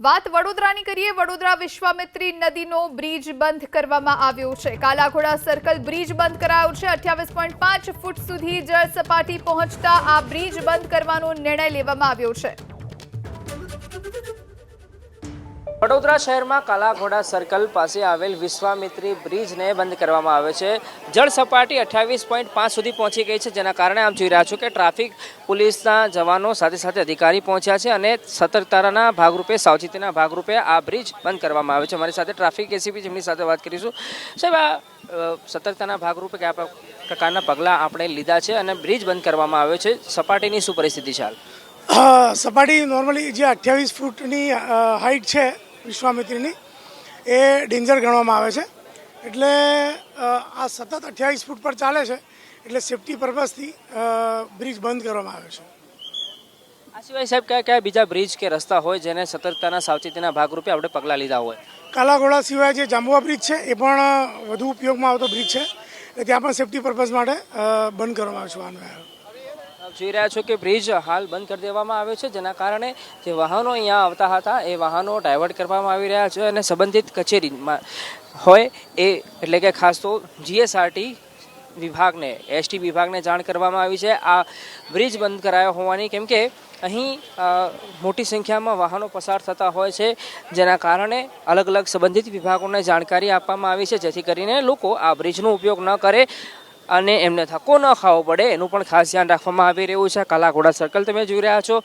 વાત વડોદરાની કરીએ। વડોદરા વિશ્વામિત્રી નદીનો બ્રિજ બંધ કરવામાં આવ્યો છે। કાલાઘોડા સર્કલ બ્રિજ બંધ કરાયો છે। 28.5 ફૂટ સુધી જળ સપાટી પહોંચતા આ બ્રિજ બંધ કરવાનો નિર્ણય લેવામાં આવ્યો છે। વડોદરા શહેરમાં કાલાઘોડા સર્કલ પાસે આવેલ વિશ્વામિત્રી બ્રિજને બંધ કરવામાં આવે છે। જળ સપાટી 28.5 સુધી પહોંચી ગઈ છે, જેના કારણે આપ જોઈ રહ્યા છો કે ટ્રાફિક પોલીસના જવાનો સાથે સાથે અધિકારી પહોંચ્યા છે અને સતર્કતાના ભાગરૂપે, સાવચેતીના ભાગરૂપે આ બ્રિજ બંધ કરવામાં આવે છે। અમારી સાથે ટ્રાફિક એસીપી, જેમની સાથે વાત કરીશું। સાહેબ, આ સતર્કતાના ભાગરૂપે કયા પ્રકારના પગલાં આપણે લીધા છે અને બ્રિજ બંધ કરવામાં આવ્યો છે? સપાટીની શું પરિસ્થિતિ છે હાલ? સપાટી નોર્મલી જે 28 ફૂટની હાઇટ છે વિશ્વામિત્રીની, એ ડેન્જર ગણવામાં આવે છે। એટલે આ સતત 28 ફૂટ પર ચાલે છે, એટલે સેફટી પર્પઝથી બ્રિજ બંધ કરવામાં આવે છે। આ સિવાય સાહેબ કયા કયા બીજા બ્રિજ કે રસ્તા હોય જેને સતર્કતાના, સાવચેતીના ભાગરૂપે આપણે પગલાં લીધા હોય? કાલાઘોડા સિવાય જે જાંબુઆ બ્રિજ છે એ પણ વધુ ઉપયોગમાં આવતો બ્રિજ છે, એટલે ત્યાં પણ સેફટી પર્પઝ માટે બંધ કરવામાં આવે છે વાહનો। જોઈ રહ્યા છો કે બ્રિજ હાલ બંધ કરી દેવામાં આવ્યો છે, જેના કારણે જે વાહનો અહીંયા આવતા હતા એ વાહનો ડાયવર્ટ કરવામાં આવી રહ્યા છે અને સંબંધિત કચેરીમાં હોય એ, એટલે કે ખાસ તો જીએસઆરટી વિભાગને, એસટી વિભાગને જાણ કરવામાં આવી છે આ બ્રિજ બંધ કરાયો હોવાની, કેમ કે અહીં મોટી સંખ્યામાં વાહનો પસાર થતા હોય છે, જેના કારણે અલગ અલગ સંબંધિત વિભાગોને જાણકારી આપવામાં આવી છે, જેથી કરીને લોકો આ બ્રિજનો ઉપયોગ ન કરે અને એમને ધક્કો ન ખાવો પડે એનું પણ ખાસ ધ્યાન રાખવામાં આવી રહ્યું છે। કાલાઘોડા સર્કલ તમે જોઈ રહ્યા છો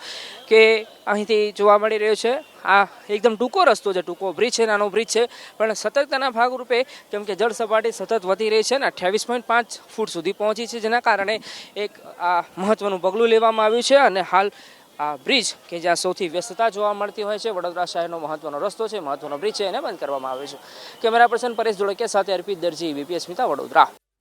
કે અહીંથી જોવા મળી રહ્યું છે। આ એકદમ ટૂંકો રસ્તો છે, ટૂંકો બ્રિજ છે, નાનો બ્રિજ છે, પણ સતર્કતાના ભાગરૂપે, કેમ કે જળ સપાટી સતત વધી રહી છે અને 28.5 ફૂટ સુધી પહોંચી છે, જેના કારણે એક આ મહત્વનું પગલું લેવામાં આવ્યું છે અને હાલ આ બ્રિજ કે જ્યાં સૌથી વ્યસ્તતા જોવા મળતી હોય છે, વડોદરા શહેરનો મહત્વનો રસ્તો છે, મહત્વનો બ્રિજ છે, એને બંધ કરવામાં આવ્યો છે। કેમેરા પર્સન પરેશ ધોળકિયા સાથે અર્પિત દરજી, બીપીએસ સ્મિતા, વડોદરા।